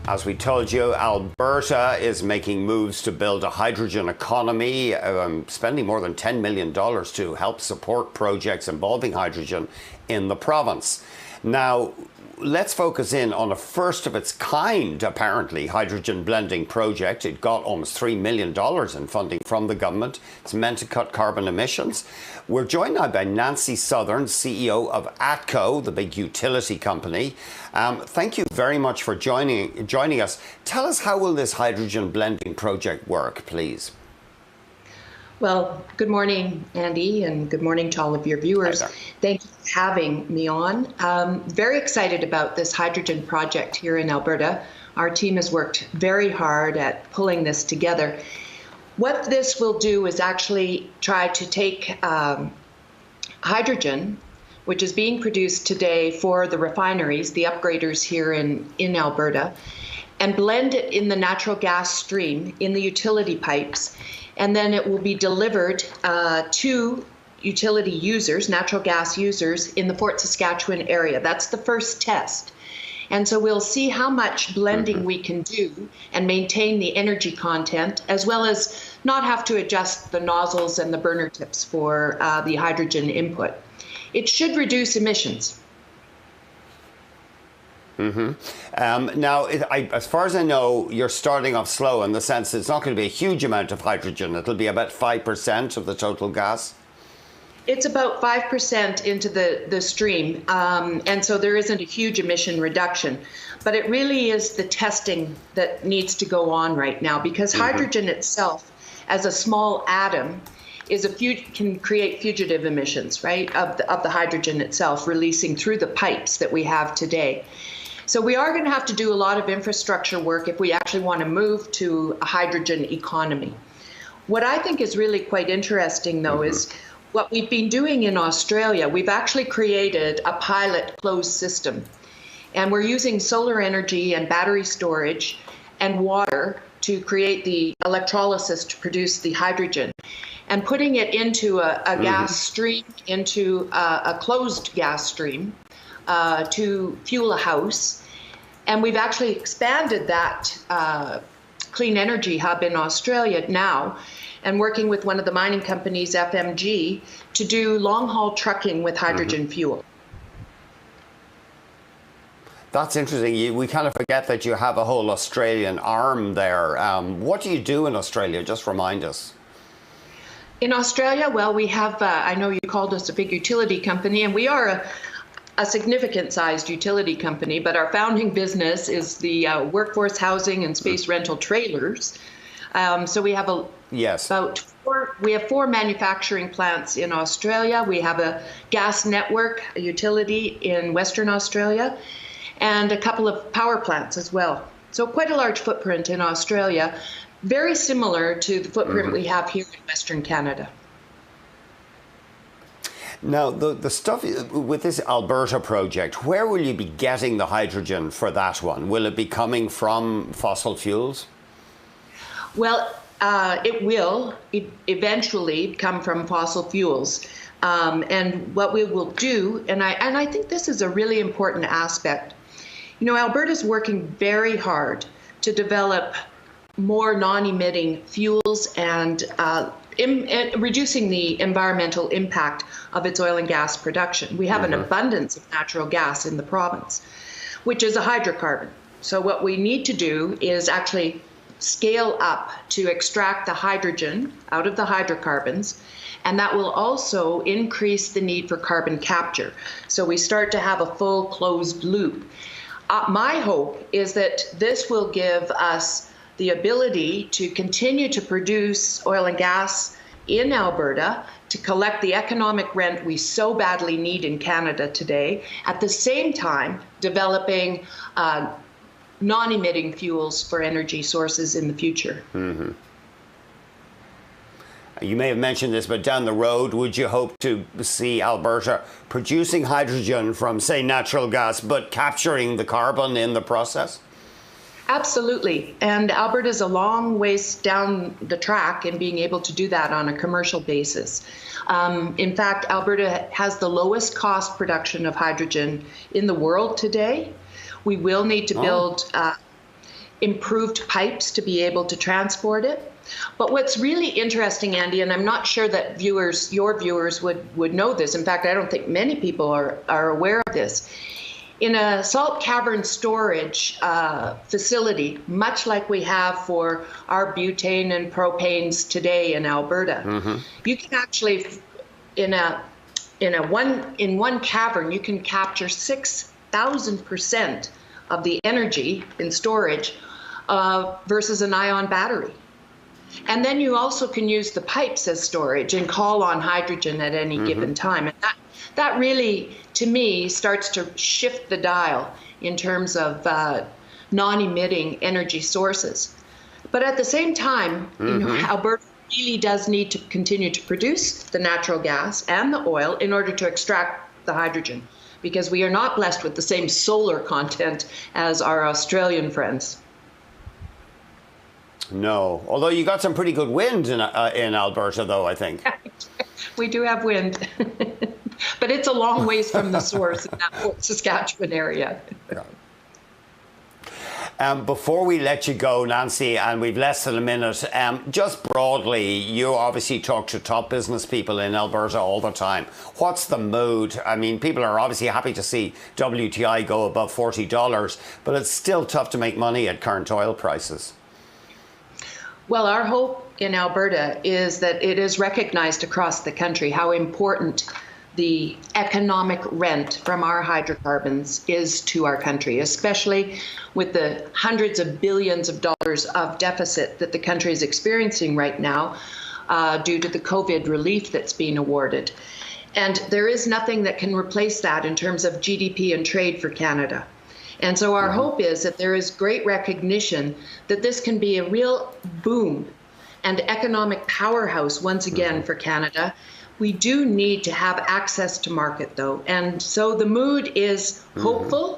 As we told you, Alberta is making moves to build a hydrogen economy, spending more than $10 million to help support projects involving hydrogen in the province. Now, let's focus in on a first of its kind, apparently, hydrogen blending project. It got almost $3 million in funding from the government. It's meant to cut carbon emissions. We're joined now by Nancy Southern, CEO of Atco, the big utility company. Thank you very much for joining us. Tell us, how will this hydrogen blending project work, please? Well, good morning, Andy, and good morning to all of your viewers. Thank you for having me on. Very excited about this hydrogen project here in Alberta. Our team has worked very hard at pulling this together. What this will do is actually try to take hydrogen, which is being produced today for the refineries, the upgraders here in Alberta, and blend it in the natural gas stream in the utility pipes. And then it will be delivered to utility users, natural gas users, in the Fort Saskatchewan area. That's the first test. And so we'll see how much blending we can do and maintain the energy content, as well as not have to adjust the nozzles and the burner tips for the hydrogen input. It should reduce emissions. Now, as far as I know, you're starting off slow in the sense it's not going to be a huge amount of hydrogen. It'll be about 5% of the total gas. It's about 5% into the stream, and so there isn't a huge emission reduction. But it really is the testing that needs to go on right now, because hydrogen itself, as a small atom, can create fugitive emissions, right, of the hydrogen itself, releasing through the pipes that we have today. So we are going to have to do a lot of infrastructure work if we actually want to move to a hydrogen economy. What I think is really quite interesting, though, is what we've been doing in Australia. We've actually created a pilot closed system, and we're using solar energy and battery storage and water to create the electrolysis to produce the hydrogen, and putting it into a gas stream, into a closed gas stream to fuel a house. And we've actually expanded that clean energy hub in Australia now, and working with one of the mining companies, FMG, to do long-haul trucking with hydrogen fuel. That's interesting. We kind of forget that you have a whole Australian arm there. What do you do in Australia? Just remind us. In Australia, well, we have, I know you called us a big utility company, and we are a significant-sized utility company, but our founding business is the workforce housing and space rental trailers. So we have we have 4 manufacturing plants in Australia. We have a gas network, a utility in Western Australia, and a couple of power plants as well. So quite a large footprint in Australia, very similar to the footprint we have here in Western Canada. Now, the stuff with this Alberta project, where will you be getting the hydrogen for that one? Will it be coming from fossil fuels? Well, it will eventually come from fossil fuels. And what we will do, and I think this is a really important aspect. You know, Alberta's working very hard to develop more non-emitting fuels and reducing the environmental impact of its oil and gas production. We have an abundance of natural gas in the province, which is a hydrocarbon. So what we need to do is actually scale up to extract the hydrogen out of the hydrocarbons, and that will also increase the need for carbon capture. So we start to have a full closed loop. My hope is that this will give us the ability to continue to produce oil and gas in Alberta, to collect the economic rent we so badly need in Canada today, at the same time developing non-emitting fuels for energy sources in the future. You may have mentioned this, but down the road, would you hope to see Alberta producing hydrogen from, say, natural gas, but capturing the carbon in the process? Absolutely. And Alberta's a long ways down the track in being able to do that on a commercial basis. In fact, Alberta has the lowest cost production of hydrogen in the world today. We will need to build improved pipes to be able to transport it. But what's really interesting, Andy, and I'm not sure that your viewers would know this. In fact, I don't think many people are aware of this. In a salt cavern storage facility, much like we have for our butane and propanes today in Alberta, you can actually, in one cavern, you can capture 6,000% of the energy in storage versus an ion battery. And then you also can use the pipes as storage and call on hydrogen at any given time. And that really, to me, starts to shift the dial in terms of non-emitting energy sources. But at the same time, Alberta really does need to continue to produce the natural gas and the oil in order to extract the hydrogen, because we are not blessed with the same solar content as our Australian friends. No, although you got some pretty good wind in Alberta, though, I think. We do have wind, but it's a long ways from the source in that Fort Saskatchewan area. Before we let you go, Nancy, and we've less than a minute, just broadly, you obviously talk to top business people in Alberta all the time. What's the mood? I mean, people are obviously happy to see WTI go above $40, but it's still tough to make money at current oil prices. Well, our hope in Alberta is that it is recognized across the country how important the economic rent from our hydrocarbons is to our country, especially with the hundreds of billions of dollars of deficit that the country is experiencing right now due to the COVID relief that's being awarded. And there is nothing that can replace that in terms of GDP and trade for Canada. And so our hope is that there is great recognition that this can be a real boom and economic powerhouse once again for Canada. We do need to have access to market, though. And so the mood is hopeful.